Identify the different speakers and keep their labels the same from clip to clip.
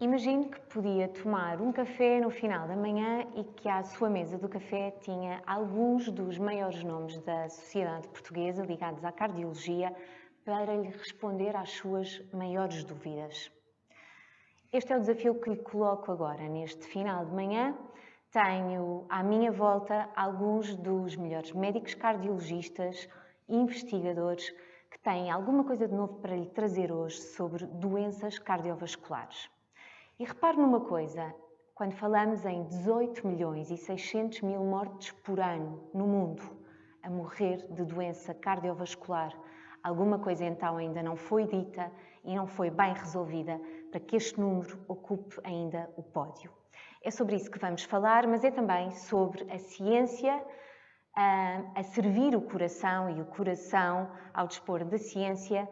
Speaker 1: Imagine que podia tomar um café no final da manhã e que à sua mesa do café tinha alguns dos maiores nomes da sociedade portuguesa ligados à cardiologia para lhe responder às suas maiores dúvidas. Este é o desafio que lhe coloco agora. Neste final de manhã, tenho à minha volta alguns dos melhores médicos cardiologistas e investigadores que têm alguma coisa de novo para lhe trazer hoje sobre doenças cardiovasculares. E repare numa coisa, quando falamos em 18 milhões e 600 mil mortes por ano no mundo a morrer de doença cardiovascular, alguma coisa então ainda não foi dita e não foi bem resolvida para que este número ocupe ainda o pódio. É sobre isso que vamos falar, mas é também sobre a ciência a servir o coração e o coração ao dispor da ciência.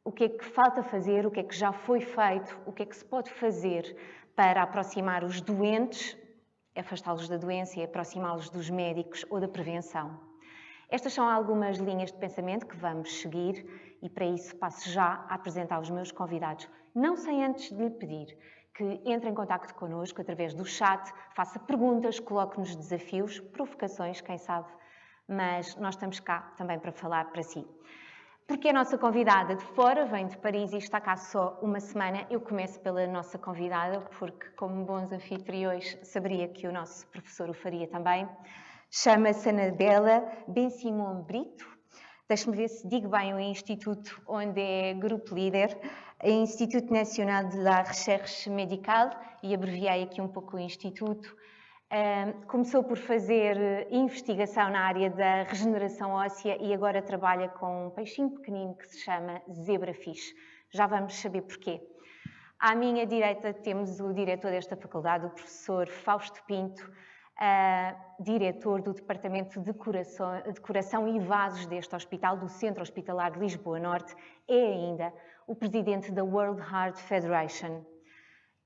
Speaker 1: O que é que falta fazer, o que é que já foi feito, o que é que se pode fazer para aproximar os doentes, afastá-los da doença e aproximá-los dos médicos ou da prevenção. Estas são algumas linhas de pensamento que vamos seguir e para isso passo já a apresentar os meus convidados, não sem antes de lhe pedir que entre em contacto connosco através do chat, faça perguntas, coloque-nos desafios, provocações, quem sabe, mas nós estamos cá também para falar para si. Porque a nossa convidada de fora vem de Paris e está cá só uma semana, eu começo pela nossa convidada, porque como bons anfitriões saberia que o nosso professor o faria também. Chama-se Anabela Ben-Simon Brito. Deixe-me ver se digo bem o instituto onde é grupo líder, é Instituto Nacional de la Recherche Médicale, e abreviei aqui um pouco o instituto. Começou por fazer investigação na área da regeneração óssea e agora trabalha com um peixinho pequenino que se chama zebrafish. Já vamos saber porquê. À minha direita temos o diretor desta faculdade, o professor Fausto Pinto, diretor do Departamento de Coração e Vasos deste hospital, do Centro Hospitalar de Lisboa Norte, é ainda o presidente da World Heart Federation.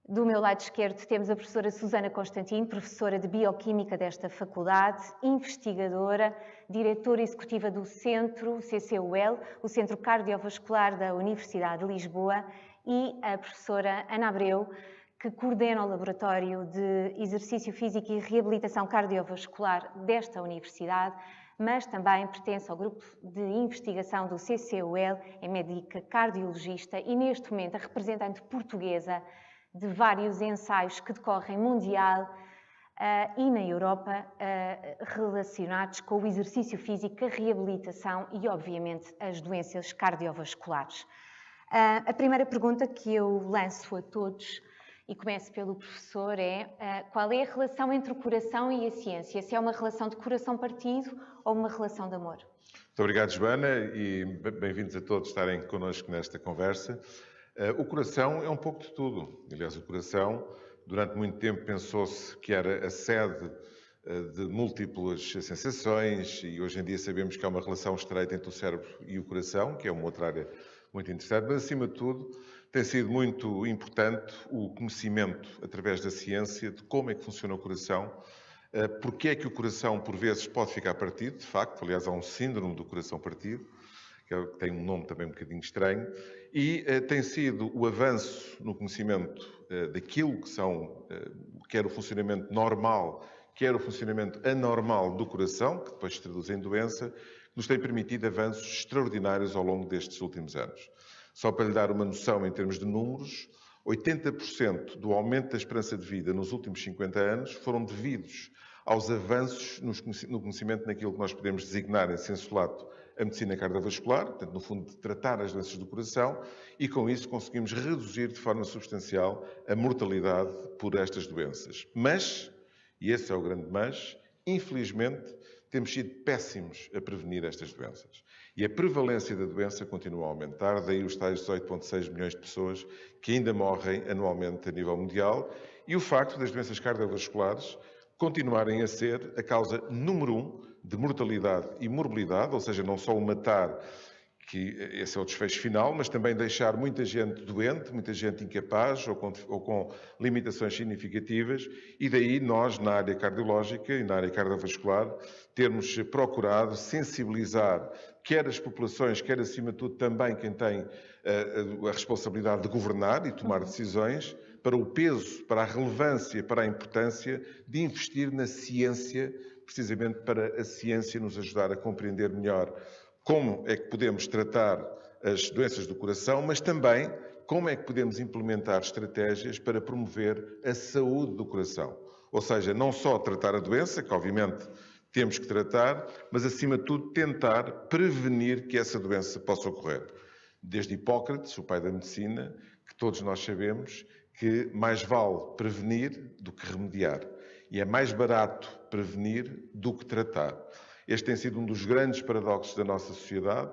Speaker 1: Do meu lado esquerdo temos a professora Susana Constantino, professora de Bioquímica desta faculdade, investigadora, diretora executiva do Centro CCUL, o Centro Cardiovascular da Universidade de Lisboa, e a professora Ana Abreu, que coordena o Laboratório de Exercício Físico e Reabilitação Cardiovascular desta universidade, mas também pertence ao grupo de investigação do CCUL, é médica cardiologista e neste momento a representante portuguesa de vários ensaios que decorrem mundial e na Europa relacionados com o exercício físico, a reabilitação e, obviamente, as doenças cardiovasculares. A primeira pergunta que eu lanço a todos, e começo pelo professor, é qual é a relação entre o coração e a ciência? Se é uma relação de coração partido ou uma relação de amor?
Speaker 2: Muito obrigado, Joana, e bem-vindos a todos estarem connosco nesta conversa. O coração é um pouco de tudo. Aliás, o coração, durante muito tempo, pensou-se que era a sede de múltiplas sensações e hoje em dia sabemos que há uma relação estreita entre o cérebro e o coração, que é uma outra área muito interessante, mas acima de tudo tem sido muito importante o conhecimento através da ciência de como é que funciona o coração, porque é que o coração por vezes pode ficar partido, de facto, aliás há um síndrome do coração partido, que tem um nome também um bocadinho estranho, e tem sido o avanço no conhecimento daquilo que são, quer o funcionamento normal, quer o funcionamento anormal do coração, que depois se traduz em doença, que nos tem permitido avanços extraordinários ao longo destes últimos anos. Só para lhe dar uma noção em termos de números, 80% do aumento da esperança de vida nos últimos 50 anos foram devidos aos avanços no conhecimento naquilo que nós podemos designar em senso lato a medicina cardiovascular, portanto, no fundo, de tratar as doenças do coração, e com isso conseguimos reduzir de forma substancial a mortalidade por estas doenças. Mas, e esse é o grande mas, infelizmente, temos sido péssimos a prevenir estas doenças. E a prevalência da doença continua a aumentar, daí os tais 18,6 milhões de pessoas que ainda morrem anualmente a nível mundial, e o facto das doenças cardiovasculares continuarem a ser a causa número 1 de mortalidade e morbilidade, ou seja, não só o matar, que esse é o desfecho final, mas também deixar muita gente doente, muita gente incapaz ou com limitações significativas, e daí nós, na área cardiológica e na área cardiovascular, termos procurado sensibilizar quer as populações, quer acima de tudo também quem tem a responsabilidade de governar e tomar decisões, para o peso, para a relevância, para a importância de investir na ciência, precisamente para a ciência nos ajudar a compreender melhor como é que podemos tratar as doenças do coração, mas também como é que podemos implementar estratégias para promover a saúde do coração. Ou seja, não só tratar a doença, que obviamente temos que tratar, mas acima de tudo tentar prevenir que essa doença possa ocorrer. Desde Hipócrates, o pai da medicina, que todos nós sabemos que mais vale prevenir do que remediar. E é mais barato prevenir do que tratar. Este tem sido um dos grandes paradoxos da nossa sociedade,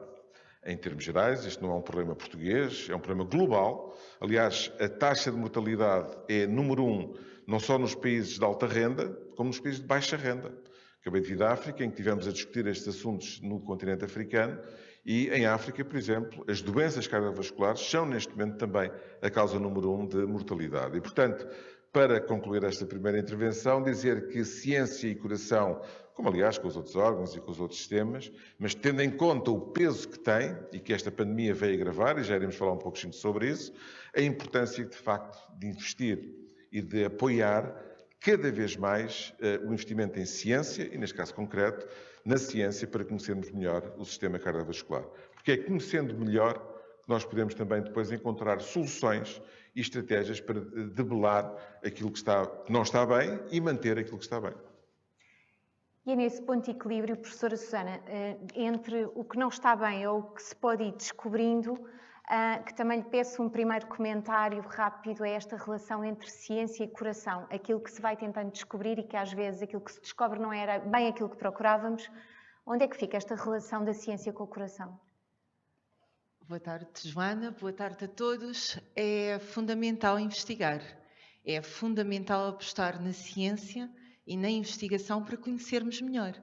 Speaker 2: em termos gerais. Este não é um problema português, é um problema global. Aliás, a taxa de mortalidade é número 1, não só nos países de alta renda, como nos países de baixa renda. Acabei de vir da África, em que tivemos a discutir estes assuntos no continente africano, e em África, por exemplo, as doenças cardiovasculares são neste momento também a causa número 1 de mortalidade. E, portanto, para concluir esta primeira intervenção, dizer que ciência e coração, como aliás com os outros órgãos e com os outros sistemas, mas tendo em conta o peso que tem, e que esta pandemia veio agravar, e já iremos falar um pouquinho sobre isso, a importância, de facto, de investir e de apoiar cada vez mais o investimento em ciência, e neste caso concreto, na ciência, para conhecermos melhor o sistema cardiovascular. Porque é conhecendo melhor que nós podemos também depois encontrar soluções e estratégias para debelar aquilo que não está bem e manter aquilo que está bem.
Speaker 1: E é nesse ponto de equilíbrio, professora Susana, entre o que não está bem ou o que se pode ir descobrindo, que também lhe peço um primeiro comentário rápido a esta relação entre ciência e coração. Aquilo que se vai tentando descobrir e que às vezes aquilo que se descobre não era bem aquilo que procurávamos. Onde é que fica esta relação da ciência com o coração?
Speaker 3: Boa tarde, Joana. Boa tarde a todos. É fundamental investigar. É fundamental apostar na ciência e na investigação para conhecermos melhor.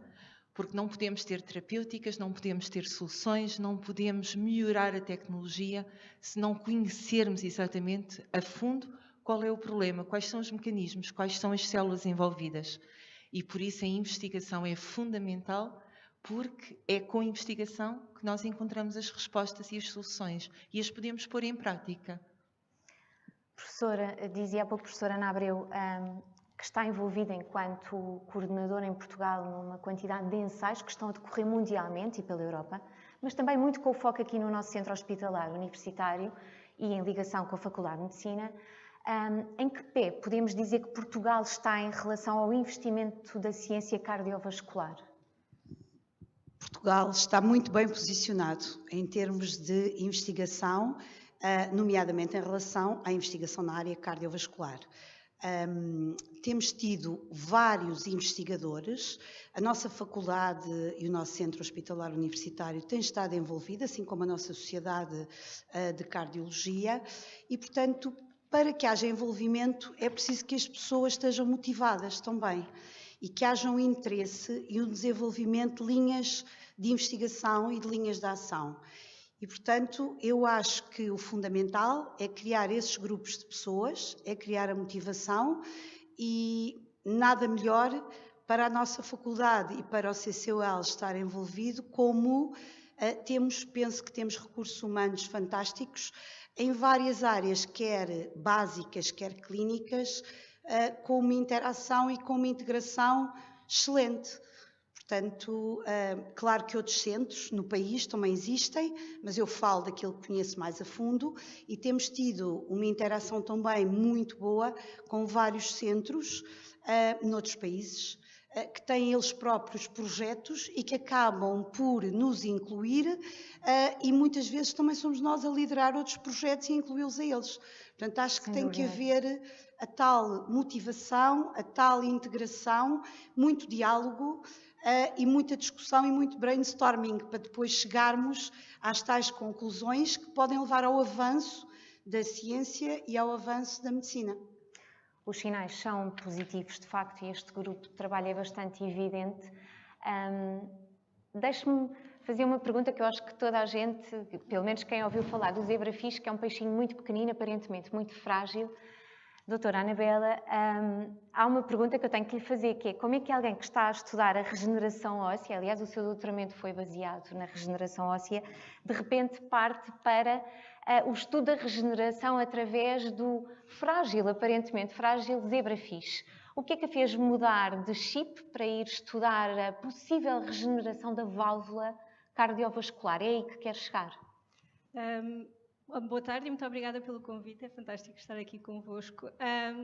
Speaker 3: Porque não podemos ter terapêuticas, não podemos ter soluções, não podemos melhorar a tecnologia se não conhecermos exatamente a fundo qual é o problema, quais são os mecanismos, quais são as células envolvidas. E por isso a investigação é fundamental, porque é com a investigação que nós encontramos as respostas e as soluções e as podemos pôr em prática.
Speaker 1: Professora, dizia há pouco a professora Ana Abreu que está envolvida enquanto coordenadora em Portugal numa quantidade de ensaios que estão a decorrer mundialmente e pela Europa, mas também muito com o foco aqui no nosso centro hospitalar universitário e em ligação com a Faculdade de Medicina. Em que pé podemos dizer que Portugal está em relação ao investimento da ciência cardiovascular?
Speaker 4: Portugal está muito bem posicionado em termos de investigação, nomeadamente em relação à investigação na área cardiovascular. Temos tido vários investigadores, a nossa faculdade e o nosso centro hospitalar universitário têm estado envolvidos, assim como a nossa sociedade de cardiologia, e, portanto, para que haja envolvimento é preciso que as pessoas estejam motivadas também e que haja um interesse e um desenvolvimento de linhas de investigação e de linhas de ação. E, portanto, eu acho que o fundamental é criar esses grupos de pessoas, é criar a motivação e nada melhor para a nossa faculdade e para o CCOL estar envolvido como penso que temos recursos humanos fantásticos em várias áreas, quer básicas, quer clínicas, com uma interação e com uma integração excelente. Portanto, claro que outros centros no país também existem, mas eu falo daquilo que conheço mais a fundo e temos tido uma interação também muito boa com vários centros noutros países que têm eles próprios projetos e que acabam por nos incluir e muitas vezes também somos nós a liderar outros projetos e incluí-los a eles. Portanto, acho que tem que haver a tal motivação, a tal integração, muito diálogo e muita discussão e muito brainstorming para depois chegarmos às tais conclusões que podem levar ao avanço da ciência e ao avanço da medicina.
Speaker 1: Os sinais são positivos, de facto, e este grupo de trabalho é bastante evidente. Deixe-me fazer uma pergunta que eu acho que toda a gente, pelo menos quem ouviu falar do zebrafish, que é um peixinho muito pequenino, aparentemente muito frágil. Doutora Anabela, há uma pergunta que eu tenho que lhe fazer, que é como é que alguém que está a estudar a regeneração óssea, aliás o seu doutoramento foi baseado na regeneração óssea, de repente parte para o estudo da regeneração através do frágil, aparentemente frágil zebrafish. O que é que a fez mudar de chip para ir estudar a possível regeneração da válvula cardiovascular? É aí que quer chegar.
Speaker 5: Boa tarde e muito obrigada pelo convite, é fantástico estar aqui convosco.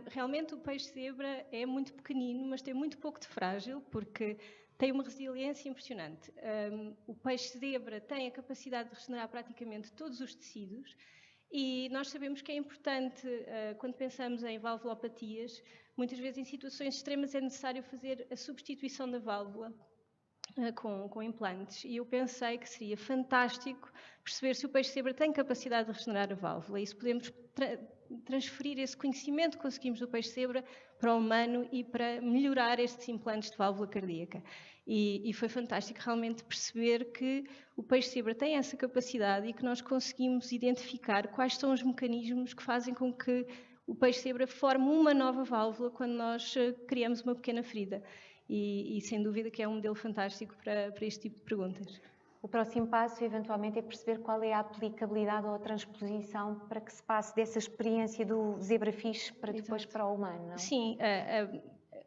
Speaker 5: Realmente o peixe-zebra é muito pequenino, mas tem muito pouco de frágil, porque tem uma resiliência impressionante. O peixe-zebra tem a capacidade de regenerar praticamente todos os tecidos e nós sabemos que é importante, quando pensamos em valvulopatias, muitas vezes em situações extremas é necessário fazer a substituição da válvula com implantes, e eu pensei que seria fantástico perceber se o peixe-zebra tem capacidade de regenerar a válvula e se podemos transferir esse conhecimento que conseguimos do peixe-zebra para o humano e para melhorar estes implantes de válvula cardíaca. E foi fantástico realmente perceber que o peixe-zebra tem essa capacidade e que nós conseguimos identificar quais são os mecanismos que fazem com que o peixe-zebra forme uma nova válvula quando nós criamos uma pequena ferida. E sem dúvida que é um modelo fantástico para este tipo de perguntas.
Speaker 1: O próximo passo, eventualmente, é perceber qual é a aplicabilidade ou a transposição para que se passe dessa experiência do zebrafish para depois para o humano, não?
Speaker 5: Sim,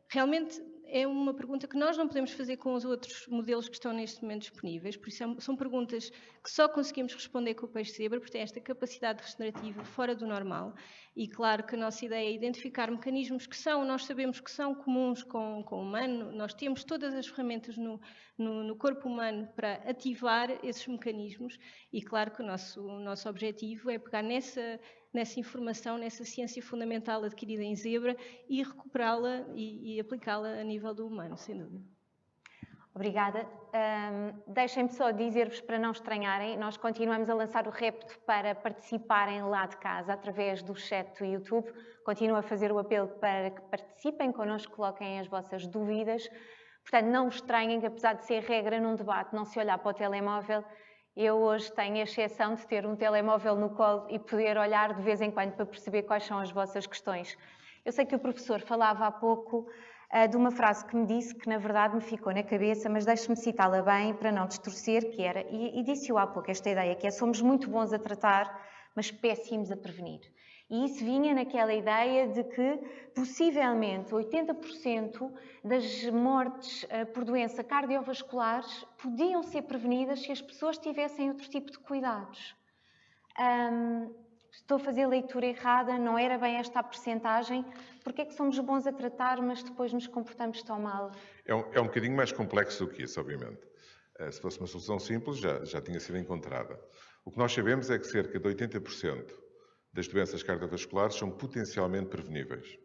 Speaker 5: realmente é uma pergunta que nós não podemos fazer com os outros modelos que estão neste momento disponíveis, por isso são perguntas que só conseguimos responder com o peixe-zebra, porque tem esta capacidade regenerativa fora do normal. E claro que a nossa ideia é identificar mecanismos que nós sabemos que são comuns com o humano, nós temos todas as ferramentas no corpo humano para ativar esses mecanismos e claro que o nosso objetivo é pegar nessa informação, nessa ciência fundamental adquirida em zebra e recuperá-la e aplicá-la a nível do humano, sem dúvida.
Speaker 1: Obrigada. Deixem-me só dizer-vos para não estranharem, nós continuamos a lançar o repto para participarem lá de casa através do chat do YouTube. Continuo a fazer o apelo para que participem connosco, coloquem as vossas dúvidas. Portanto, não estranhem que apesar de ser regra num debate não se olhar para o telemóvel, eu hoje tenho a exceção de ter um telemóvel no colo e poder olhar de vez em quando para perceber quais são as vossas questões. Eu sei que o professor falava há pouco de uma frase que me disse que na verdade me ficou na cabeça, mas deixe-me citá-la bem para não distorcer, que era, e disse-o há pouco esta ideia, que é somos muito bons a tratar, mas péssimos a prevenir. E isso vinha naquela ideia de que, possivelmente, 80% das mortes por doença cardiovasculares podiam ser prevenidas se as pessoas tivessem outro tipo de cuidados. Estou a fazer a leitura errada, não era bem esta a percentagem. Porquê é que somos bons a tratar, mas depois nos comportamos tão mal?
Speaker 2: É um bocadinho mais complexo do que isso, obviamente. Se fosse uma solução simples, já tinha sido encontrada. O que nós sabemos é que cerca de 80% das doenças cardiovasculares são potencialmente preveníveis.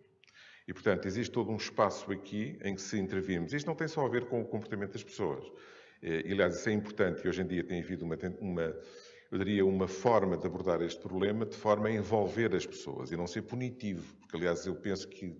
Speaker 2: E, portanto, existe todo um espaço aqui em que se intervirmos. Isto não tem só a ver com o comportamento das pessoas. E, aliás, isso é importante e hoje em dia tem havido uma forma de abordar este problema de forma a envolver as pessoas e não ser punitivo. Porque, aliás, eu penso que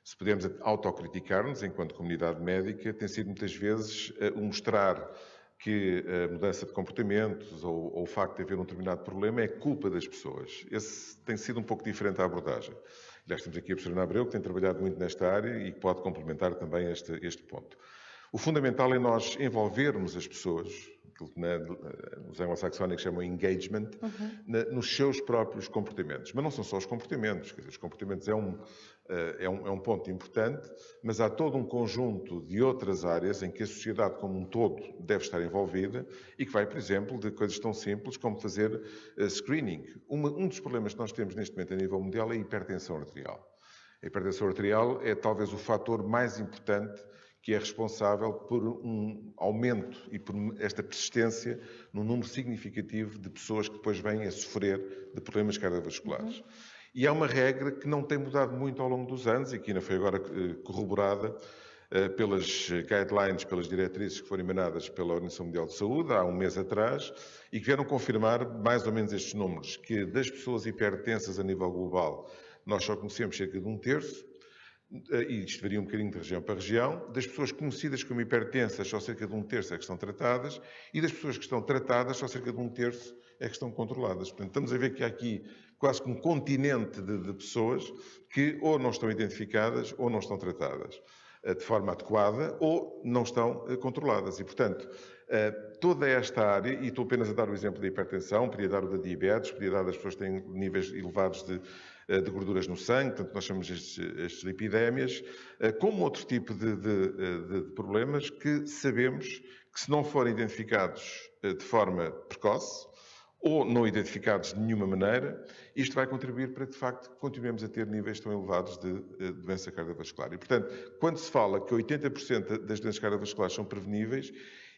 Speaker 2: se podemos autocriticar-nos enquanto comunidade médica, tem sido muitas vezes mostrar que a mudança de comportamentos ou o facto de haver um determinado problema é culpa das pessoas. Esse tem sido um pouco diferente a abordagem. Aliás, temos aqui a professora Ana Abreu, que tem trabalhado muito nesta área e que pode complementar também este ponto. O fundamental é nós envolvermos as pessoas, aquilo que os anglo-saxónicos chamam de engagement, nos seus próprios comportamentos. Mas não são só os comportamentos, quer dizer, os comportamentos é um ponto importante, mas há todo um conjunto de outras áreas em que a sociedade como um todo deve estar envolvida e que vai, por exemplo, de coisas tão simples como fazer screening. Um dos problemas que nós temos neste momento a nível mundial é a hipertensão arterial. A hipertensão arterial é talvez o fator mais importante que é responsável por um aumento e por esta persistência num número significativo de pessoas que depois vêm a sofrer de problemas cardiovasculares. E há uma regra que não tem mudado muito ao longo dos anos e que ainda foi agora corroborada pelas guidelines, pelas diretrizes que foram emanadas pela Organização Mundial de Saúde há um mês atrás e que vieram confirmar mais ou menos estes números, que das pessoas hipertensas a nível global nós só conhecemos cerca de 1/3. e isto varia um bocadinho de região para região, das pessoas conhecidas como hipertensas, só cerca de 1/3 é que estão tratadas, e das pessoas que estão tratadas, só cerca de 1/3 é que estão controladas. Portanto, estamos a ver que há aqui quase que um continente de pessoas que ou não estão identificadas ou não estão tratadas de forma adequada ou não estão controladas. E, portanto, toda esta área, e estou apenas a dar o exemplo da hipertensão, podia dar o da diabetes, podia dar das pessoas que têm níveis elevados de gorduras no sangue, portanto, nós chamamos estes lipidémias, como outro tipo de problemas que sabemos que, se não forem identificados de forma precoce, ou não identificados de nenhuma maneira, isto vai contribuir para que, de facto, continuemos a ter níveis tão elevados de doença cardiovascular. E, portanto, quando se fala que 80% das doenças cardiovasculares são preveníveis,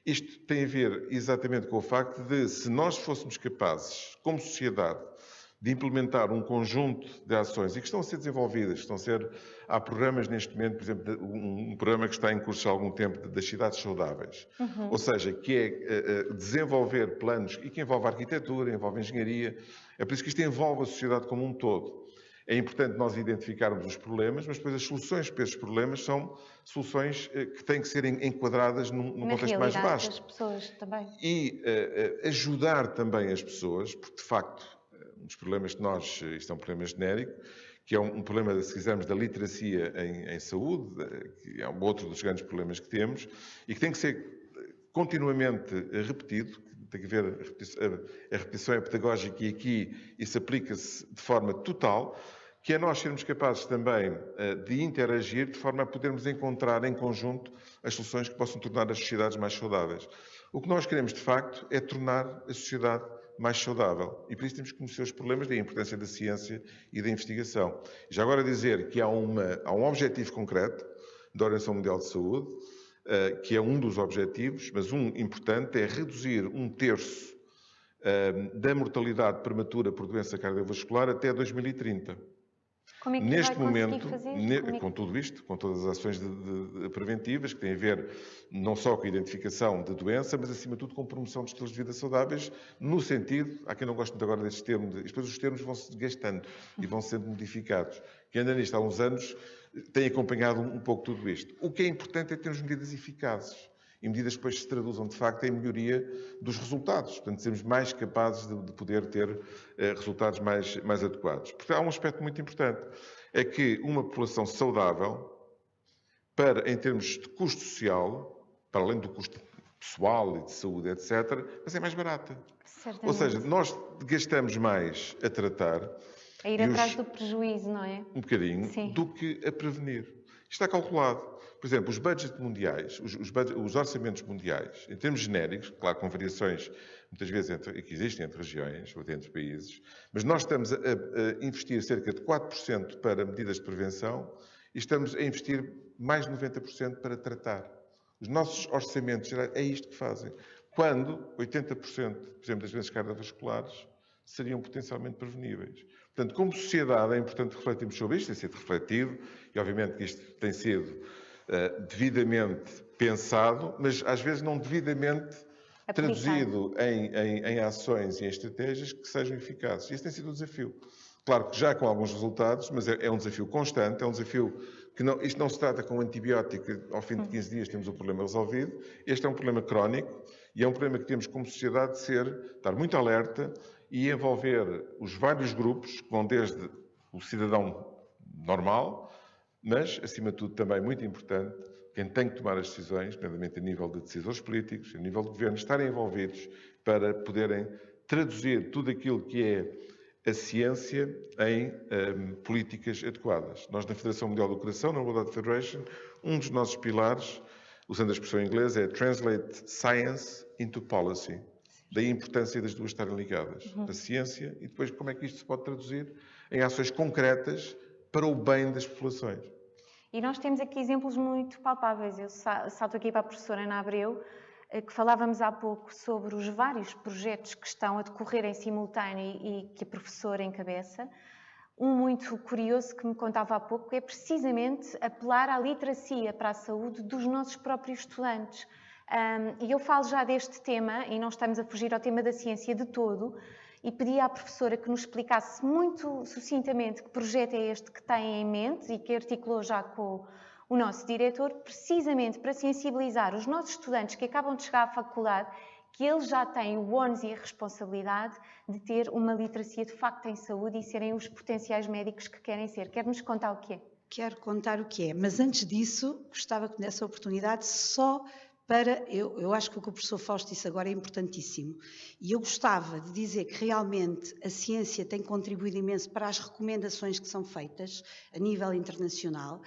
Speaker 2: isto tem a ver exatamente com o facto de, se nós fôssemos capazes, como sociedade, de implementar um conjunto de ações e que estão a ser desenvolvidas, há programas neste momento, por exemplo, um programa que está em curso há algum tempo das cidades saudáveis, ou seja, que é desenvolver planos e que envolve arquitetura, envolve engenharia, é por isso que isto envolve a sociedade como um todo. É importante nós identificarmos os problemas, mas depois as soluções para esses problemas são soluções que têm que ser enquadradas num contexto mais vasto.
Speaker 1: Das pessoas também.
Speaker 2: E ajudar também as pessoas, porque de facto, um dos problemas que nós, isto é um problema genérico, que é um problema, se quisermos, da literacia em saúde, que é um outro dos grandes problemas que temos, e que tem que ser continuamente repetido, tem que haver a repetição é pedagógica e aqui isso aplica-se de forma total, que é nós sermos capazes também de interagir de forma a podermos encontrar em conjunto as soluções que possam tornar as sociedades mais saudáveis. O que nós queremos, de facto, é tornar a sociedade mais saudável. E por isso temos que conhecer os problemas, da importância da ciência e da investigação. Já agora dizer que há um objetivo concreto da Organização Mundial de Saúde, que é um dos objetivos, mas um importante, é reduzir 1/3 da mortalidade prematura por doença cardiovascular até 2030.
Speaker 1: Como é que
Speaker 2: Neste
Speaker 1: vai
Speaker 2: momento,
Speaker 1: fazer?
Speaker 2: com tudo isto, com todas as ações preventivas, que têm a ver não só com a identificação de doença, mas acima de tudo com a promoção de estilos de vida saudáveis, no sentido, há quem não goste muito agora deste termo, depois os termos vão-se gastando e vão sendo modificados. Quem anda nisto há uns anos tem acompanhado um pouco tudo isto. O que é importante é termos medidas eficazes e medidas que depois se traduzam, de facto, em melhoria dos resultados. Portanto, sermos mais capazes de poder ter resultados mais adequados. Porque há um aspecto muito importante, é que uma população saudável, em termos de custo social, para além do custo pessoal e de saúde, etc., mas é mais barata.
Speaker 1: Certamente.
Speaker 2: Ou seja, nós gastamos mais a tratar...
Speaker 1: A ir atrás do prejuízo, não é?
Speaker 2: Um bocadinho,
Speaker 1: Sim.
Speaker 2: do que a prevenir. Isto está calculado. Por exemplo, os budgets mundiais, os orçamentos mundiais, em termos genéricos, claro, com variações muitas vezes que existem entre regiões ou entre países, mas nós estamos a investir cerca de 4% para medidas de prevenção e estamos a investir mais de 90% para tratar. Os nossos orçamentos gerais é isto que fazem. Quando 80%, por exemplo, das doenças cardiovasculares seriam potencialmente preveníveis. Portanto, como sociedade é importante refletirmos sobre isto, tem sido refletido, e obviamente que isto tem sido devidamente pensado, mas às vezes não devidamente traduzido em ações e em estratégias que sejam eficazes. Esse tem sido o desafio. Claro que já com alguns resultados, mas é um desafio constante, é um desafio que isto não se trata com um antibiótico, ao fim de 15 dias temos o problema resolvido. Este é um problema crónico e é um problema que temos como sociedade de estar muito alerta e envolver os vários grupos, que vão desde o cidadão normal, mas, acima de tudo, também muito importante, quem tem que tomar as decisões, nomeadamente a nível de decisores políticos, a nível de governo, estarem envolvidos para poderem traduzir tudo aquilo que é a ciência em políticas adequadas. Nós, na Federação Mundial do Coração, na World Heart Federation, um dos nossos pilares, usando a expressão inglesa, é Translate Science into Policy. Daí a importância das duas estarem ligadas. A ciência e depois como é que isto se pode traduzir em ações concretas para o bem das populações.
Speaker 1: E nós temos aqui exemplos muito palpáveis. Eu salto aqui para a professora Ana Abreu, que falávamos há pouco sobre os vários projetos que estão a decorrer em simultâneo e que a professora encabeça. Um muito curioso que me contava há pouco é precisamente apelar à literacia para a saúde dos nossos próprios estudantes. E eu falo já deste tema, e não estamos a fugir ao tema da ciência de todo, e pedi à professora que nos explicasse muito sucintamente que projeto é este que tem em mente e que articulou já com o nosso diretor, precisamente para sensibilizar os nossos estudantes que acabam de chegar à faculdade, que eles já têm o ónus e a responsabilidade de ter uma literacia de facto em saúde e serem os potenciais médicos que querem ser. Quer-nos contar o que é?
Speaker 4: Quero contar o que é, mas antes disso, gostava que nessa oportunidade só para... Eu acho que o professor Fausto disse agora é importantíssimo. E eu gostava de dizer que realmente a ciência tem contribuído imenso para as recomendações que são feitas a nível internacional,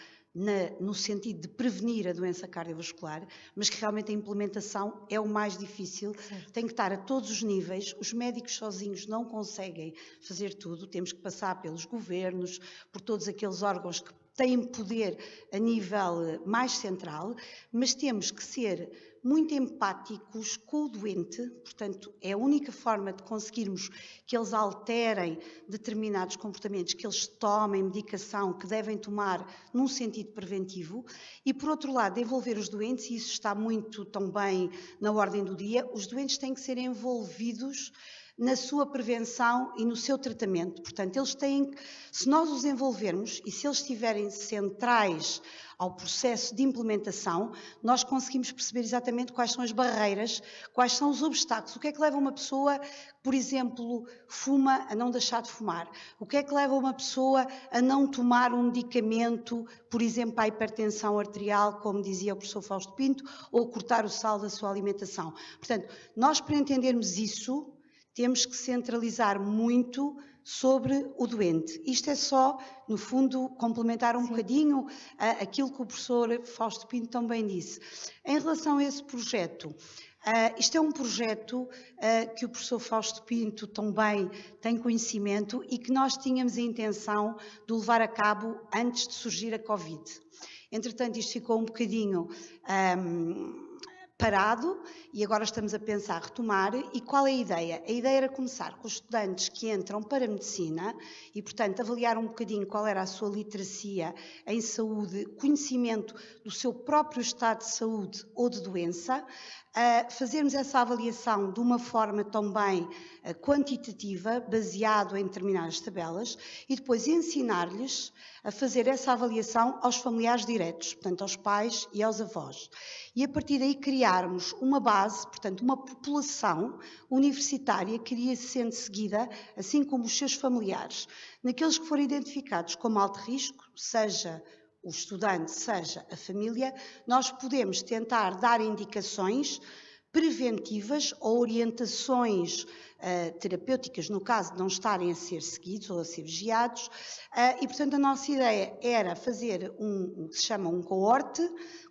Speaker 4: no sentido de prevenir a doença cardiovascular, mas que realmente a implementação é o mais difícil. Certo. Tem que estar a todos os níveis, os médicos sozinhos não conseguem fazer tudo, temos que passar pelos governos, por todos aqueles órgãos que têm poder a nível mais central, mas temos que ser muito empáticos com o doente, portanto, é a única forma de conseguirmos que eles alterem determinados comportamentos, que eles tomem medicação que devem tomar num sentido preventivo e, por outro lado, envolver os doentes, e isso está muito também na ordem do dia, os doentes têm que ser envolvidos na sua prevenção e no seu tratamento. Portanto, eles têm, se nós os envolvermos e se eles estiverem centrais ao processo de implementação, nós conseguimos perceber exatamente quais são as barreiras, quais são os obstáculos, o que é que leva uma pessoa, por exemplo, fuma, a não deixar de fumar, o que é que leva uma pessoa a não tomar um medicamento, por exemplo, para a hipertensão arterial, como dizia o professor Fausto Pinto, ou cortar o sal da sua alimentação. Portanto, nós para entendermos isso, temos que centralizar muito sobre o doente. Isto é só, no fundo, complementar um bocadinho aquilo que o professor Fausto Pinto também disse. Em relação a esse projeto, isto é um projeto que o professor Fausto Pinto também tem conhecimento e que nós tínhamos a intenção de levar a cabo antes de surgir a Covid. Entretanto, isto ficou um bocadinho parado e agora estamos a pensar retomar. E qual é a ideia? A ideia era começar com os estudantes que entram para a medicina e, portanto, avaliar um bocadinho qual era a sua literacia em saúde, conhecimento do seu próprio estado de saúde ou de doença, fazermos essa avaliação de uma forma também quantitativa, baseado em determinadas tabelas, e depois ensinar-lhes a fazer essa avaliação aos familiares diretos, portanto, aos pais e aos avós. E a partir daí criarmos uma base, portanto, uma população universitária que iria sendo seguida, assim como os seus familiares, naqueles que forem identificados como alto risco, seja o estudante, seja a família, nós podemos tentar dar indicações preventivas ou orientações terapêuticas, no caso de não estarem a ser seguidos ou a ser vigiados, e portanto a nossa ideia era fazer o que se chama um coorte,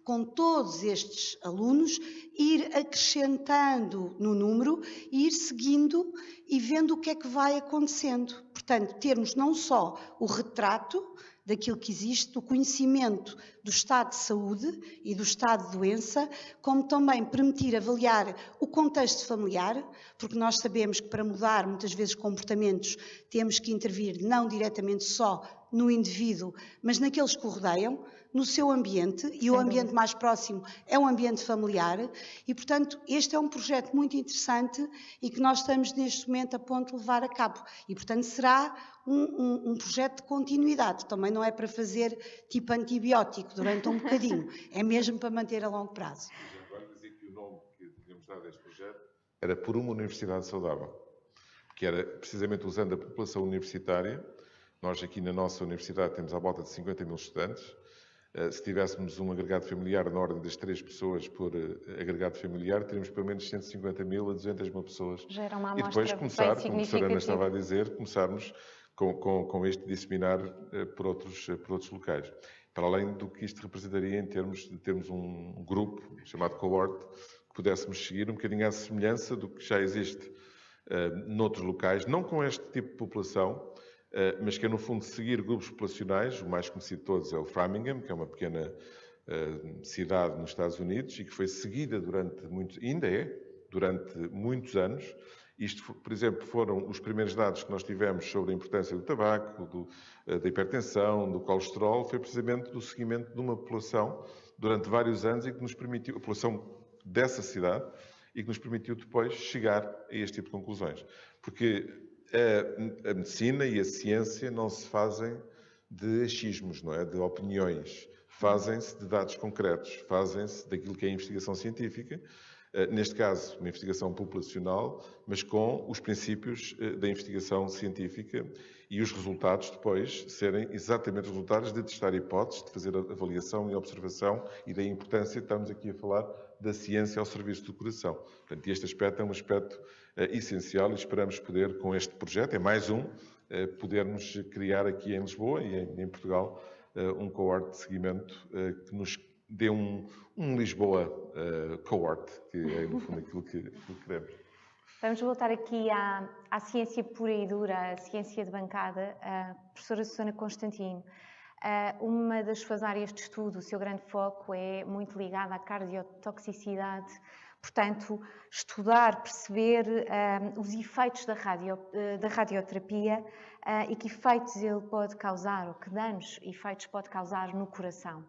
Speaker 4: com todos estes alunos, ir acrescentando no número e ir seguindo e vendo o que é que vai acontecendo. Portanto, termos não só o retrato daquilo que existe, do conhecimento do estado de saúde e do estado de doença, como também permitir avaliar o contexto familiar, porque nós sabemos que para mudar muitas vezes comportamentos temos que intervir não diretamente só no indivíduo, mas naqueles que o rodeiam, no seu ambiente, e o ambiente mais próximo é o ambiente familiar, e portanto este é um projeto muito interessante e que nós estamos neste momento a ponto de levar a cabo, e portanto será um projeto de continuidade, também não é para fazer tipo antibiótico durante um bocadinho, é mesmo para manter a longo prazo.
Speaker 2: Agora dizer que o nome que tínhamos dado a este projeto era Por uma Universidade Saudável, que era precisamente usando a população universitária. Nós aqui na nossa universidade temos à volta de 50 mil estudantes. Se tivéssemos um agregado familiar na ordem das 3 pessoas por agregado familiar, teríamos pelo menos 150 mil a 200 mil pessoas.
Speaker 1: Já era uma amostra.
Speaker 2: E depois começar, como a professora Ana estava a dizer, começarmos com este disseminar por outros locais. Para além do que isto representaria em termos de termos um grupo chamado cohort, que pudéssemos seguir um bocadinho à semelhança do que já existe noutros locais, não com este tipo de população, mas que é, no fundo, seguir grupos populacionais. O mais conhecido de todos é o Framingham, que é uma pequena cidade nos Estados Unidos e que foi seguida durante muitos anos. Isto, por exemplo, foram os primeiros dados que nós tivemos sobre a importância do tabaco, da hipertensão, do colesterol, foi precisamente do seguimento de uma população durante vários anos e que nos permitiu, a população dessa cidade, e que nos permitiu depois chegar a este tipo de conclusões. Porque a medicina e a ciência não se fazem de achismos, não é? De opiniões. Fazem-se de dados concretos, fazem-se daquilo que é a investigação científica, neste caso, uma investigação populacional, mas com os princípios da investigação científica e os resultados depois serem exatamente os resultados de testar hipóteses, de fazer avaliação e observação, e da importância de estarmos aqui a falar da ciência ao serviço do coração. Portanto, este aspecto é um aspecto essencial e esperamos poder, com este projeto, é mais um, podermos criar aqui em Lisboa e em Portugal um cohort de seguimento que nos dê um Lisboa cohort, que é, no fundo, aquilo que queremos.
Speaker 1: Vamos voltar aqui à ciência pura e dura, a ciência de bancada. A professora Susana Constantino, uma das suas áreas de estudo, o seu grande foco é muito ligado à cardiotoxicidade, portanto, estudar, perceber os efeitos da radioterapia e que efeitos ele pode causar, ou que danos efeitos pode causar no coração.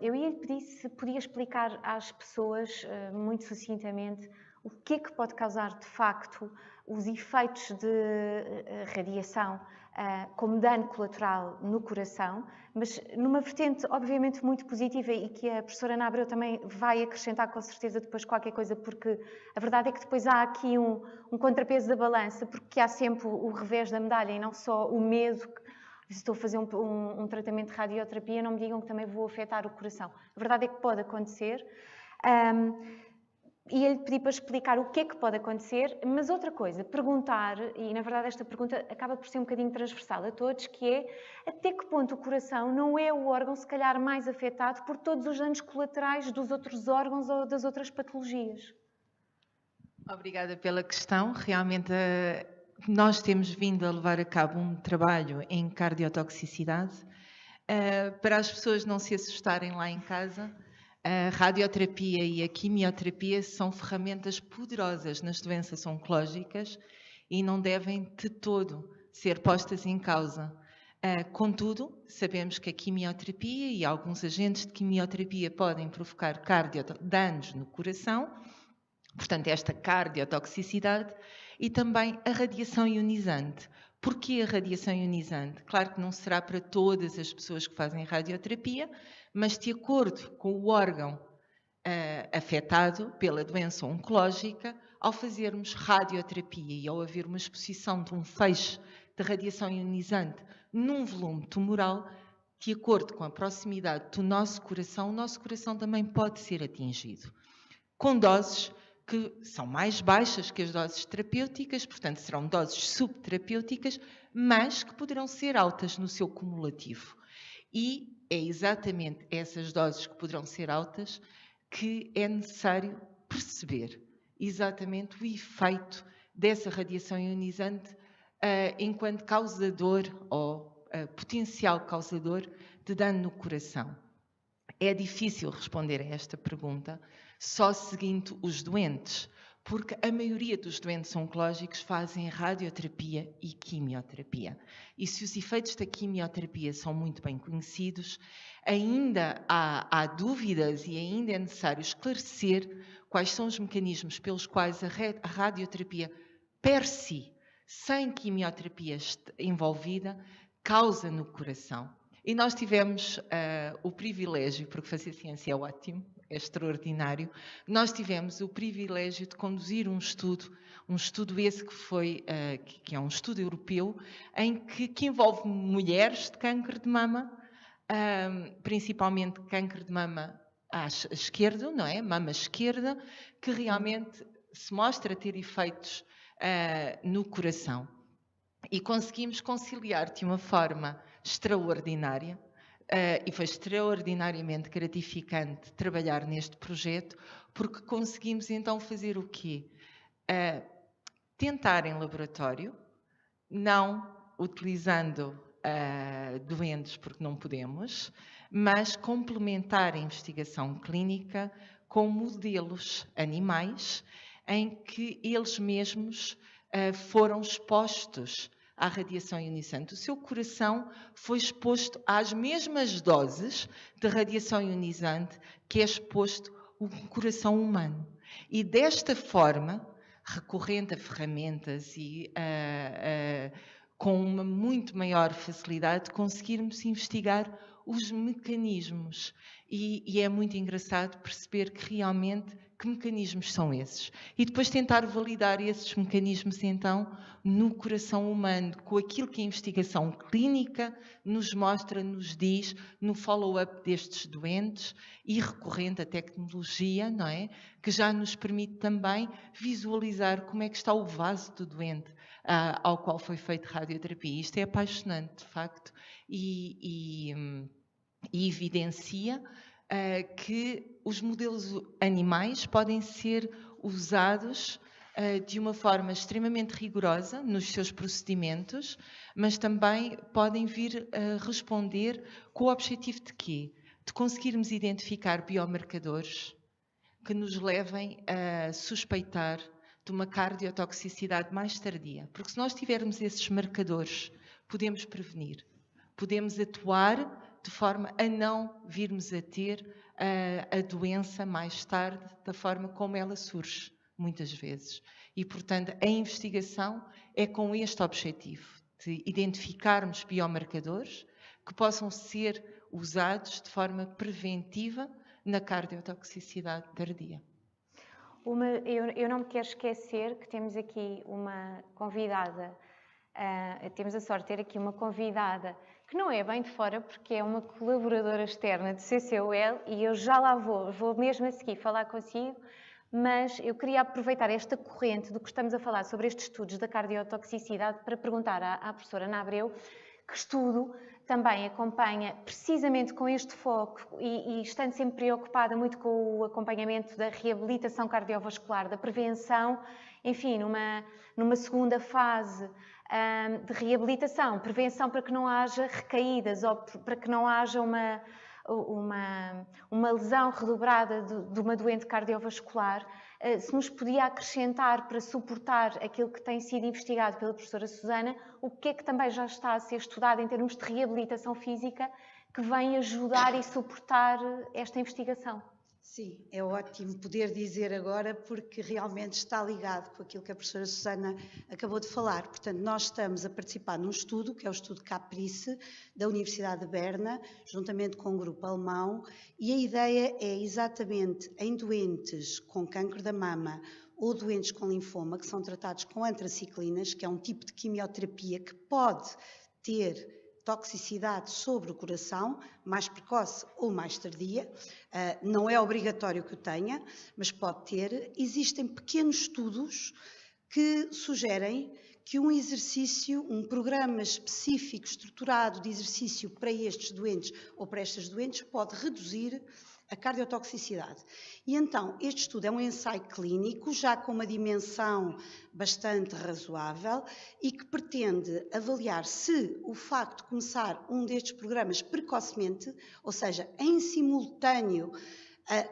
Speaker 1: Eu ia lhe pedir se podia explicar às pessoas, muito sucintamente, o que é que pode causar, de facto, os efeitos de radiação como dano colateral no coração, mas numa vertente, obviamente, muito positiva e que a professora Ana Abreu também vai acrescentar, com certeza, depois qualquer coisa, porque a verdade é que depois há aqui um contrapeso da balança, porque há sempre o revés da medalha e não só o medo. Se estou a fazer um tratamento de radioterapia, não me digam que também vou afetar o coração. A verdade é que pode acontecer. E ele pediu para explicar o que é que pode acontecer, mas outra coisa, perguntar, e na verdade esta pergunta acaba por ser um bocadinho transversal a todos, que é até que ponto o coração não é o órgão se calhar mais afetado por todos os danos colaterais dos outros órgãos ou das outras patologias?
Speaker 3: Obrigada pela questão. Realmente nós temos vindo a levar a cabo um trabalho em cardiotoxicidade. Para as pessoas não se assustarem lá em casa, a radioterapia e a quimioterapia são ferramentas poderosas nas doenças oncológicas e não devem de todo ser postas em causa. Contudo, sabemos que a quimioterapia e alguns agentes de quimioterapia podem provocar danos no coração, portanto, esta cardiotoxicidade, e também a radiação ionizante. Porquê a radiação ionizante? Claro que não será para todas as pessoas que fazem radioterapia, mas de acordo com o órgão afetado pela doença oncológica, ao fazermos radioterapia e ao haver uma exposição de um feixe de radiação ionizante num volume tumoral, de acordo com a proximidade do nosso coração, o nosso coração também pode ser atingido, com doses que são mais baixas que as doses terapêuticas, portanto serão doses subterapêuticas, mas que poderão ser altas no seu cumulativo. E é exatamente essas doses que poderão ser altas que é necessário perceber exatamente o efeito dessa radiação ionizante enquanto causador ou potencial causador de dano no coração. É difícil responder a esta pergunta só seguindo os doentes, porque a maioria dos doentes oncológicos fazem radioterapia e quimioterapia. E se os efeitos da quimioterapia são muito bem conhecidos, ainda há dúvidas e ainda é necessário esclarecer quais são os mecanismos pelos quais a radioterapia per si, sem quimioterapia envolvida, causa no coração. E nós tivemos o privilégio, porque fazer ciência é ótimo, é extraordinário, nós tivemos o privilégio de conduzir um estudo esse que foi, que é um estudo europeu, que envolve mulheres de câncer de mama, principalmente câncer de mama à esquerda, não é? Mama esquerda, que realmente se mostra ter efeitos no coração. E conseguimos conciliar de uma forma extraordinária, e foi extraordinariamente gratificante trabalhar neste projeto, porque conseguimos então fazer o quê? Tentar em laboratório, não utilizando doentes porque não podemos, mas complementar a investigação clínica com modelos animais em que eles mesmos foram expostos à radiação ionizante. O seu coração foi exposto às mesmas doses de radiação ionizante que é exposto o coração humano. E desta forma, recorrente a ferramentas e com uma muito maior facilidade conseguirmos investigar os mecanismos. E é muito engraçado perceber que realmente que mecanismos são esses. E depois tentar validar esses mecanismos, então, no coração humano, com aquilo que a investigação clínica nos mostra, nos diz, no follow-up destes doentes e recorrente à tecnologia, não é? Que já nos permite também visualizar como é que está o vaso do doente ao qual foi feita radioterapia. Isto é apaixonante, de facto, e evidencia que os modelos animais podem ser usados de uma forma extremamente rigorosa nos seus procedimentos, mas também podem vir a responder com o objetivo de quê? De conseguirmos identificar biomarcadores que nos levem a suspeitar de uma cardiotoxicidade mais tardia. Porque se nós tivermos esses marcadores, podemos prevenir, podemos atuar de forma a não virmos a ter a doença mais tarde, da forma como ela surge, muitas vezes. E, portanto, a investigação é com este objetivo, de identificarmos biomarcadores que possam ser usados de forma preventiva na cardiotoxicidade tardia.
Speaker 1: Eu não me quero esquecer que temos aqui uma convidada, temos a sorte de ter aqui uma convidada que não é bem de fora, porque é uma colaboradora externa de CCUL e eu já lá vou mesmo a seguir falar consigo, mas eu queria aproveitar esta corrente do que estamos a falar sobre estes estudos da cardiotoxicidade para perguntar à professora Ana Abreu que estudo também acompanha precisamente com este foco e estando sempre preocupada muito com o acompanhamento da reabilitação cardiovascular, da prevenção, enfim, numa segunda fase de reabilitação, prevenção para que não haja recaídas ou para que não haja uma lesão redobrada de uma doente cardiovascular. Se nos podia acrescentar para suportar aquilo que tem sido investigado pela professora Susana, o que é que também já está a ser estudado em termos de reabilitação física que vem ajudar e suportar esta investigação?
Speaker 4: Sim, é ótimo poder dizer agora, porque realmente está ligado com aquilo que a professora Susana acabou de falar. Portanto, nós estamos a participar num estudo, que é o estudo Caprice, da Universidade de Berna, juntamente com um grupo alemão, e a ideia é exatamente em doentes com cancro da mama ou doentes com linfoma, que são tratados com antraciclinas, que é um tipo de quimioterapia que pode ter toxicidade sobre o coração, mais precoce ou mais tardia, não é obrigatório que o tenha, mas pode ter. Existem pequenos estudos que sugerem que um exercício, um programa específico, estruturado de exercício para estes doentes ou para estas doentes pode reduzir a cardiotoxicidade. E então, este estudo é um ensaio clínico, já com uma dimensão bastante razoável e que pretende avaliar se o facto de começar um destes programas precocemente, ou seja, em simultâneo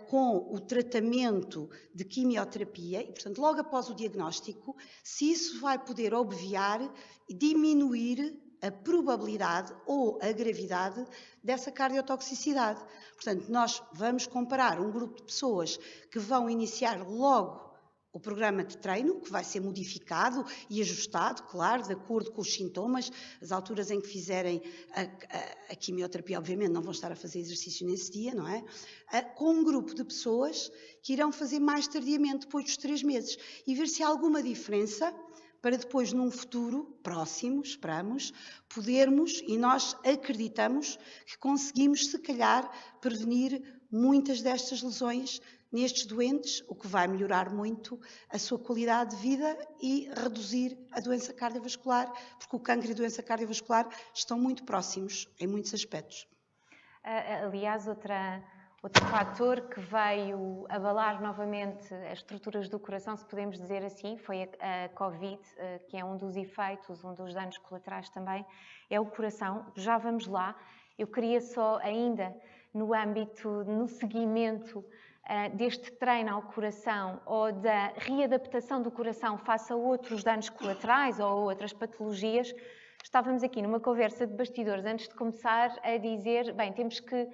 Speaker 4: com o tratamento de quimioterapia, e portanto logo após o diagnóstico, se isso vai poder obviar e diminuir a probabilidade ou a gravidade dessa cardiotoxicidade. Portanto, nós vamos comparar um grupo de pessoas que vão iniciar logo o programa de treino, que vai ser modificado e ajustado, claro, de acordo com os sintomas, as alturas em que fizerem a quimioterapia, obviamente não vão estar a fazer exercício nesse dia, não é? Com um grupo de pessoas que irão fazer mais tardiamente, depois dos 3 meses, e ver se há alguma diferença para depois, num futuro próximo, esperamos, podermos, e nós acreditamos que conseguimos, se calhar, prevenir muitas destas lesões nestes doentes, o que vai melhorar muito a sua qualidade de vida e reduzir a doença cardiovascular, porque o cancro e a doença cardiovascular estão muito próximos em muitos aspectos.
Speaker 1: Aliás, outro fator que veio abalar novamente as estruturas do coração, se podemos dizer assim, foi a Covid, que é um dos efeitos, um dos danos colaterais também, é o coração. Já vamos lá. Eu queria só ainda, no seguimento deste treino ao coração ou da readaptação do coração face a outros danos colaterais ou outras patologias, estávamos aqui numa conversa de bastidores antes de começar a dizer, bem, temos que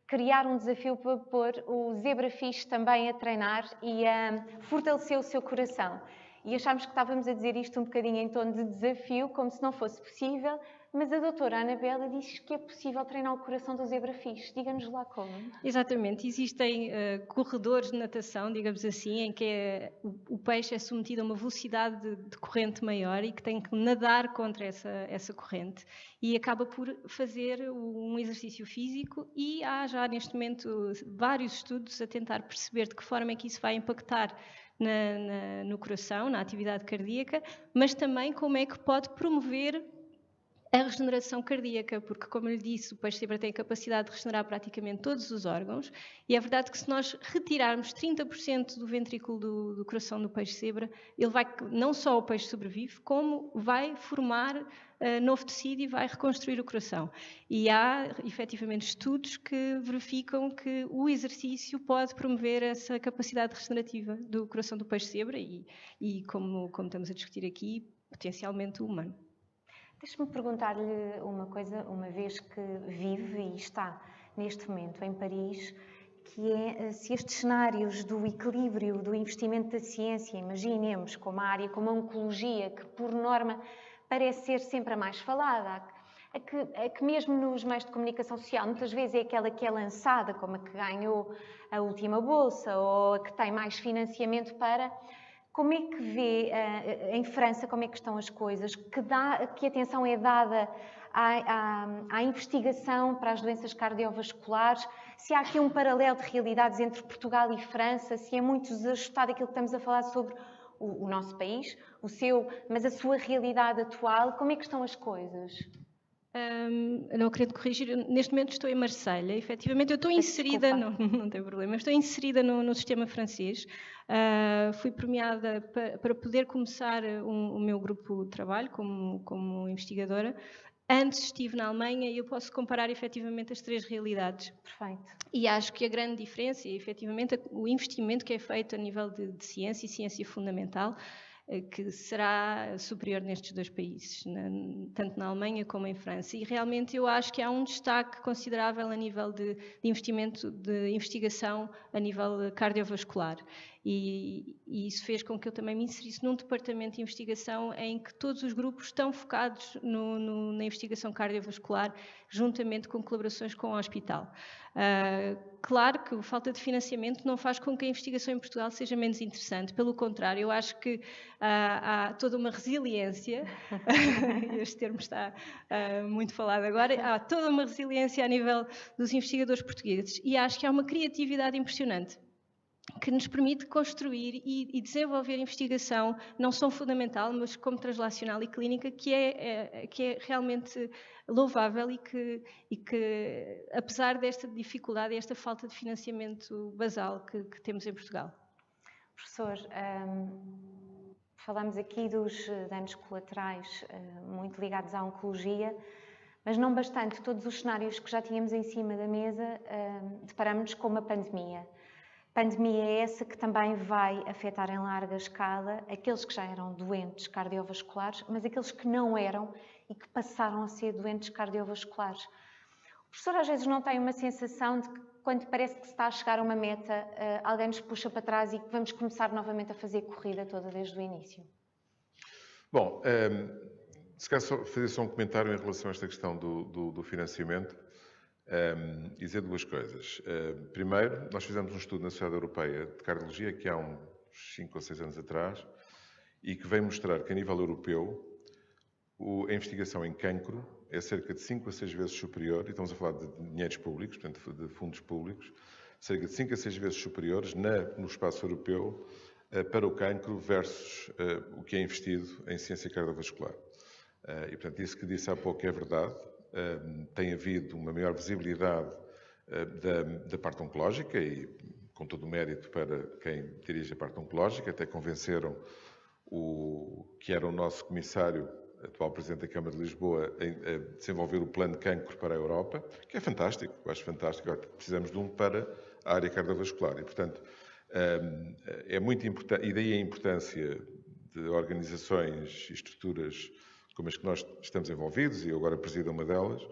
Speaker 1: criar um desafio para pôr o zebrafish também a treinar e a fortalecer o seu coração. E achámos que estávamos a dizer isto um bocadinho em tom de desafio, como se não fosse possível, mas a doutora Anabela diz que é possível treinar o coração do zebrafish. Diga-nos lá como.
Speaker 5: Exatamente, existem corredores de natação, digamos assim, em que o peixe é submetido a uma velocidade de corrente maior e que tem que nadar contra essa corrente e acaba por fazer um exercício físico, e há já neste momento vários estudos a tentar perceber de que forma é que isso vai impactar no coração, na atividade cardíaca, mas também como é que pode promover a regeneração cardíaca, porque, como eu lhe disse, o peixe-zebra tem a capacidade de regenerar praticamente todos os órgãos, e é verdade que se nós retirarmos 30% do ventrículo do coração do peixe-zebra, ele vai, não só o peixe sobrevive, como vai formar novo tecido e vai reconstruir o coração. E há, efetivamente, estudos que verificam que o exercício pode promover essa capacidade regenerativa do coração do peixe-zebra e como estamos a discutir aqui, potencialmente o humano.
Speaker 1: Deixe-me perguntar-lhe uma coisa, uma vez que vive e está neste momento em Paris, que é se estes cenários do equilíbrio do investimento da ciência, imaginemos como a área como a oncologia, que por norma parece ser sempre a mais falada, a que mesmo nos meios de comunicação social muitas vezes é aquela que é lançada como a que ganhou a última bolsa ou a que tem mais financiamento para... Como é que vê, em França, como é que estão as coisas? Que atenção é dada à investigação para as doenças cardiovasculares? Se há aqui um paralelo de realidades entre Portugal e França? Se é muito desajustado aquilo que estamos a falar sobre o nosso país, mas a sua realidade atual? Como é que estão as coisas?
Speaker 5: Não querendo corrigir, neste momento estou em Marselha. Efetivamente, eu estou inserida, não tem problema, estou inserida no sistema francês. Fui premiada para poder começar o meu grupo de trabalho como investigadora. Antes estive na Alemanha e eu posso comparar efetivamente as três realidades.
Speaker 1: Perfeito.
Speaker 5: E acho que a grande diferença é efetivamente o investimento que é feito a nível de ciência e ciência fundamental, que será superior nestes dois países, tanto na Alemanha como em França. E realmente eu acho que há um destaque considerável a nível de investimento, de investigação a nível cardiovascular. E isso fez com que eu também me inserisse num departamento de investigação em que todos os grupos estão focados na investigação cardiovascular, juntamente com colaborações com o hospital. Claro que a falta de financiamento não faz com que a investigação em Portugal seja menos interessante, pelo contrário, eu acho que há toda uma resiliência, este termo está muito falado agora, há toda uma resiliência a nível dos investigadores portugueses e acho que há uma criatividade impressionante que nos permite construir e desenvolver investigação, não só fundamental, mas como translacional e clínica, que é realmente louvável e que, apesar desta dificuldade e esta falta de financiamento basal que temos em Portugal.
Speaker 1: Professor, falamos aqui dos danos colaterais muito ligados à oncologia, mas não bastante todos os cenários que já tínhamos em cima da mesa, deparamos-nos com uma pandemia. Pandemia é essa que também vai afetar em larga escala aqueles que já eram doentes cardiovasculares, mas aqueles que não eram e que passaram a ser doentes cardiovasculares. O professor às vezes não tem uma sensação de que quando parece que se está a chegar a uma meta, alguém nos puxa para trás e que vamos começar novamente a fazer corrida toda desde o início?
Speaker 2: Bom, se calhar fazer só um comentário em relação a esta questão do financiamento. E dizer duas coisas. Primeiro, nós fizemos um estudo na Sociedade Europeia de Cardiologia, que há uns 5 ou 6 anos atrás, e que veio mostrar que a nível europeu a investigação em cancro é cerca de 5 a 6 vezes superior, e estamos a falar de dinheiros públicos, portanto de fundos públicos, cerca de 5 a 6 vezes superiores no espaço europeu para o cancro versus o que é investido em ciência cardiovascular. E portanto isso que disse há pouco é verdade. Tem havido uma maior visibilidade da parte oncológica e com todo o mérito para quem dirige a parte oncológica, até convenceram que era o nosso comissário, atual Presidente da Câmara de Lisboa, a desenvolver o plano de cancro para a Europa, que é fantástico, eu acho fantástico, precisamos de um para a área cardiovascular e, portanto, é muito importante, e daí a importância de organizações e estruturas como as que nós estamos envolvidos, e eu agora presido uma delas,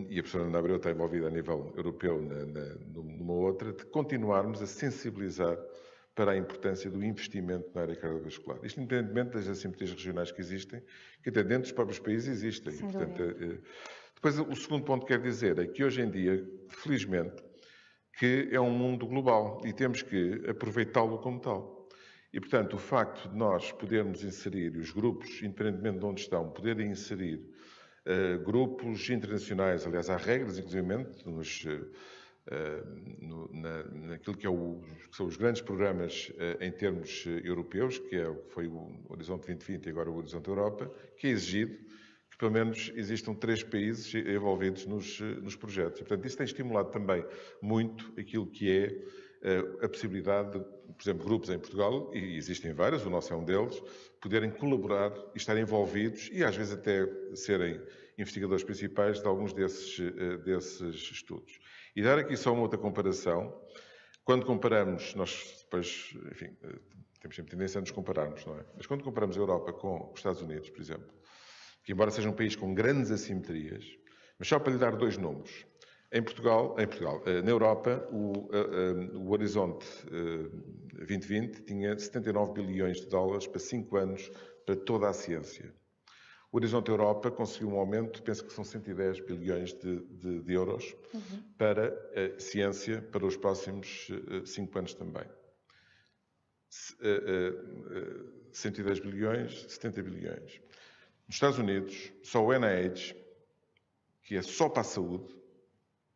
Speaker 2: e a professora Ana Abreu está envolvida a nível europeu numa outra, de continuarmos a sensibilizar para a importância do investimento na área cardiovascular. Isto independentemente das assimetrias regionais que existem, que até dentro dos próprios países existem.
Speaker 1: Sem
Speaker 2: Portanto,
Speaker 1: dúvida.
Speaker 2: depois, o segundo ponto que quero dizer é que hoje em dia, felizmente, que é um mundo global e temos que aproveitá-lo como tal. E, portanto, o facto de nós podermos inserir, e os grupos, independentemente de onde estão, poderem inserir grupos internacionais, aliás, há regras, inclusivamente, naquilo que são os grandes programas em termos europeus, que foi o Horizonte 2020 e agora o Horizonte Europa, que é exigido que pelo menos existam 3 países envolvidos nos projetos. E, portanto, isso tem estimulado também muito aquilo que é a possibilidade de, por exemplo, grupos em Portugal, e existem vários, o nosso é um deles, poderem colaborar e estarem envolvidos e às vezes até serem investigadores principais de alguns desses estudos. E dar aqui só uma outra comparação. Quando comparamos, nós depois, enfim, temos sempre tendência a nos compararmos, não é? Mas quando comparamos a Europa com os Estados Unidos, por exemplo, que embora seja um país com grandes assimetrias, mas só para lhe dar 2 números. Na Europa, o Horizonte 2020 tinha 79 bilhões de dólares para 5 anos para toda a ciência. O Horizonte Europa conseguiu um aumento, penso que são 110 bilhões de euros para a ciência para os próximos 5 anos também. 110 bilhões, 70 bilhões. Nos Estados Unidos, só o NIH, que é só para a saúde,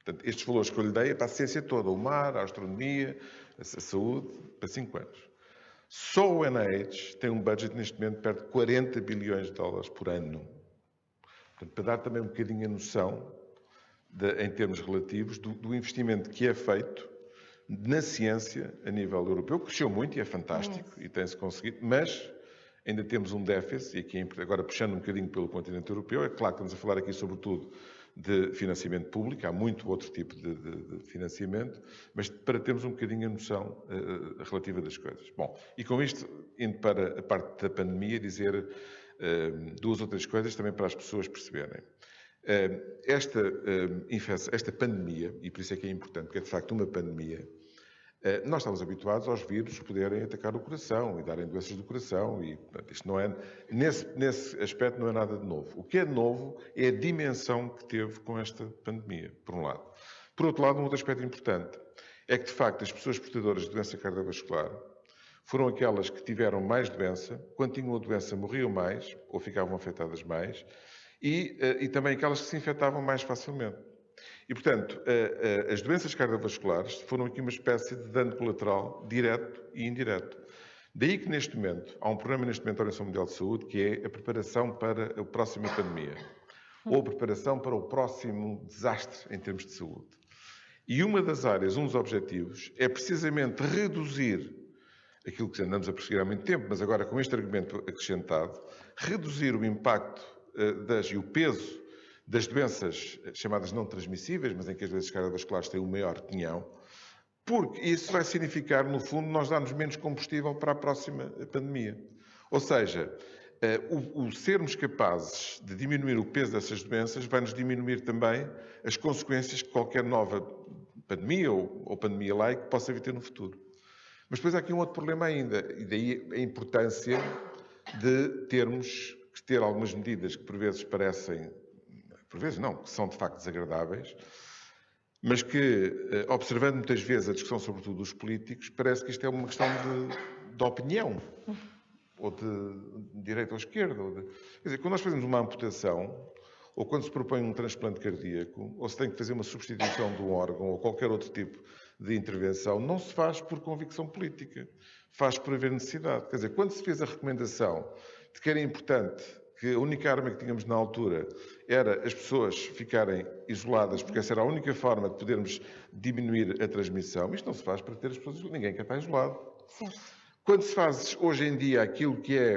Speaker 2: portanto, estes valores que eu lhe dei é para a ciência toda, o mar, a astronomia, a saúde, para 5 anos. Só o NIH tem um budget neste momento perto de 40 bilhões de dólares por ano. Portanto, para dar também um bocadinho a noção, em termos relativos, do investimento que é feito na ciência a nível europeu, que cresceu muito e é fantástico, e tem-se conseguido, mas ainda temos um déficit, e aqui agora puxando um bocadinho pelo continente europeu, é claro que estamos a falar aqui sobretudo de financiamento público, há muito outro tipo de financiamento, mas para termos um bocadinho a noção relativa das coisas. Bom, e com isto, indo para a parte da pandemia, dizer 2 ou 3 coisas também para as pessoas perceberem. Esta pandemia, e por isso é que é importante, porque é de facto uma pandemia, nós estamos habituados aos vírus poderem atacar o coração e darem doenças do coração, e portanto, isto não é, nesse aspecto não é nada de novo. O que é novo é a dimensão que teve com esta pandemia, por um lado. Por outro lado, um outro aspecto importante é que, de facto, as pessoas portadoras de doença cardiovascular foram aquelas que tiveram mais doença, quando tinham a doença morriam mais, ou ficavam afetadas mais, e também aquelas que se infectavam mais facilmente. E, portanto, as doenças cardiovasculares foram aqui uma espécie de dano colateral direto e indireto. Daí que, neste momento, há um programa neste momento da Organização Mundial de Saúde que é a preparação para a próxima pandemia, ou a preparação para o próximo desastre em termos de saúde. E uma das áreas, um dos objetivos, é precisamente reduzir aquilo que andamos a perseguir há muito tempo, mas agora com este argumento acrescentado, reduzir o impacto e o peso das doenças chamadas não transmissíveis, mas em que as doenças cardiovasculares têm o maior pinhão, porque isso vai significar, no fundo, nós darmos menos combustível para a próxima pandemia. Ou seja, o sermos capazes de diminuir o peso dessas doenças vai-nos diminuir também as consequências que qualquer nova pandemia ou pandemia-like possa vir ter no futuro. Mas depois há aqui um outro problema ainda, e daí a importância de termos que ter algumas medidas que por vezes parecem, por vezes não, que são de facto desagradáveis, mas que, observando muitas vezes a discussão, sobretudo dos políticos, parece que isto é uma questão de opinião, ou de direita ou esquerda. Quer dizer, quando nós fazemos uma amputação, ou quando se propõe um transplante cardíaco, ou se tem que fazer uma substituição de um órgão, ou qualquer outro tipo de intervenção, não se faz por convicção política, faz por haver necessidade. Quer dizer, quando se fez a recomendação de que era importante que a única arma que tínhamos na altura era as pessoas ficarem isoladas, porque essa era a única forma de podermos diminuir a transmissão, isto não se faz para ter as pessoas isoladas. Ninguém quer estar isolado.
Speaker 1: Certo.
Speaker 2: Quando se faz hoje em dia aquilo que é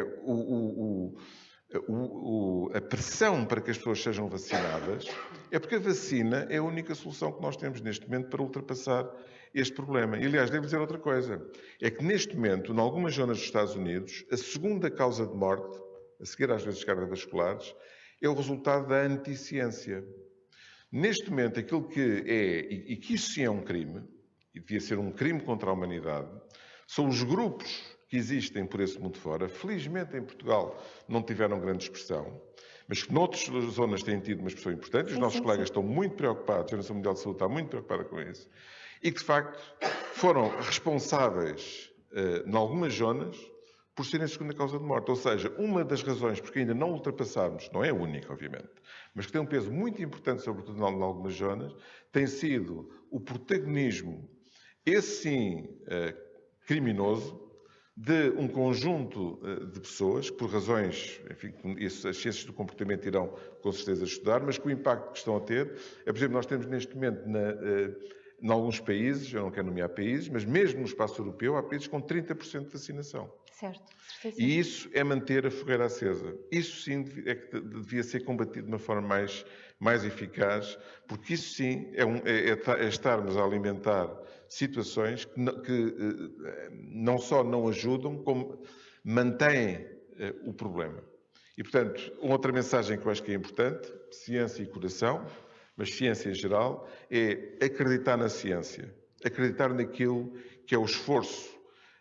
Speaker 2: a pressão para que as pessoas sejam vacinadas, é porque a vacina é a única solução que nós temos neste momento para ultrapassar este problema. E, aliás, devo dizer outra coisa, é que neste momento, em algumas zonas dos Estados Unidos, a segunda causa de morte, a seguir às doenças cardiovasculares, é o resultado da anticiência. Neste momento, aquilo que é, e que isso sim é um crime, e devia ser um crime contra a humanidade, São os grupos que existem por esse mundo fora. Felizmente, em Portugal, não tiveram grande expressão, mas que noutras zonas têm tido uma expressão importante. Os nossos colegas estão muito preocupados, a Organização Mundial de Saúde está muito preocupada com isso, e que, de facto, foram responsáveis, em algumas zonas, por serem a segunda causa de morte. Ou seja, uma das razões porque ainda não ultrapassámos, não é a única, obviamente, mas que tem um peso muito importante, sobretudo em algumas zonas, tem sido o protagonismo, esse sim, criminoso, de um conjunto de pessoas, que por razões, enfim, isso as ciências do comportamento irão com certeza estudar, mas que o impacto que estão a ter é, por exemplo, nós temos neste momento em alguns países, eu não quero nomear países, mas mesmo no espaço europeu há países com 30% de vacinação.
Speaker 1: Certo.
Speaker 2: E isso é manter a fogueira acesa. Isso sim é que devia ser combatido de uma forma mais eficaz, porque isso sim é estarmos a alimentar situações que não só não ajudam, como mantêm o problema. E, portanto, outra mensagem que eu acho que é importante, ciência e coração, mas ciência em geral, é acreditar na ciência, acreditar naquilo que é o esforço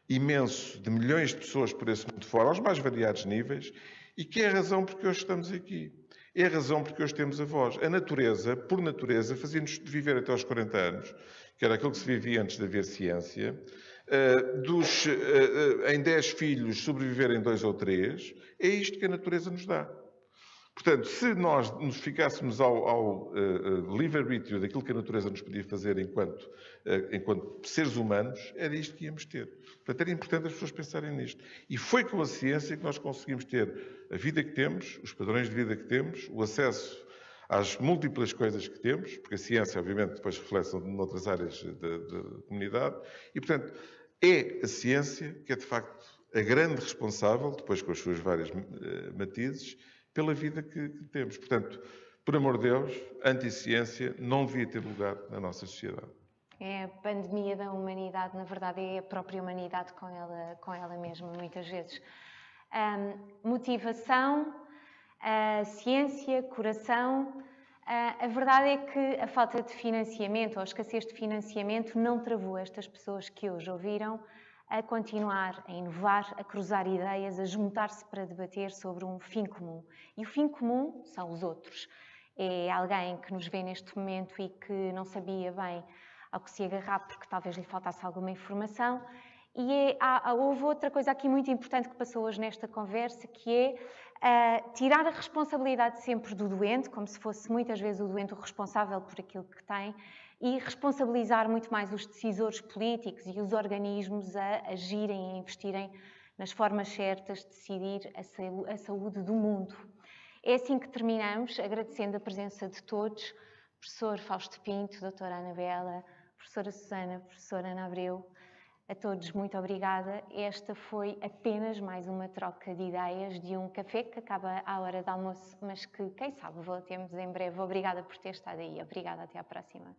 Speaker 2: imenso de milhões de pessoas por esse mundo fora, aos mais variados níveis, e que é a razão porque hoje estamos aqui. É a razão porque hoje temos a voz. A natureza, por natureza, fazia-nos viver até aos 40 anos, que era aquilo que se vivia antes de haver ciência. Em 10 filhos sobreviverem 2 ou 3, é isto que a natureza nos dá. Portanto, se nós nos ficássemos ao livre-arbítrio daquilo que a natureza nos podia fazer enquanto seres humanos, era isto que íamos ter. Portanto, era importante as pessoas pensarem nisto. E foi com a ciência que nós conseguimos ter a vida que temos, os padrões de vida que temos, o acesso às múltiplas coisas que temos, porque a ciência, obviamente, depois reflete noutras áreas da comunidade, e, portanto, é a ciência que é, de facto, a grande responsável, depois com as suas várias matizes, pela vida que temos. Portanto, por amor de Deus, anti-ciência não devia ter lugar na nossa sociedade.
Speaker 1: É a pandemia da humanidade, na verdade, é a própria humanidade com ela mesma, muitas vezes. Motivação, ciência, coração. A verdade é que a falta de financiamento, ou a escassez de financiamento, não travou estas pessoas que hoje ouviram a continuar, a inovar, a cruzar ideias, a juntar-se para debater sobre um fim comum. E o fim comum são os outros. É alguém que nos vê neste momento e que não sabia bem ao que se agarrar porque talvez lhe faltasse alguma informação. E houve outra coisa aqui muito importante que passou hoje nesta conversa, que é tirar a responsabilidade sempre do doente, como se fosse muitas vezes o doente o responsável por aquilo que tem, e responsabilizar muito mais os decisores políticos e os organismos a agirem e a investirem nas formas certas de decidir a saúde do mundo. É assim que terminamos, agradecendo a presença de todos, professor Fausto Pinto, doutora Anabela, professora Susana, professora Ana Abreu, a todos muito obrigada. Esta foi apenas mais uma troca de ideias de um café que acaba à hora de almoço, mas que, quem sabe, voltemos em breve. Obrigada por ter estado aí. Obrigada, até à próxima.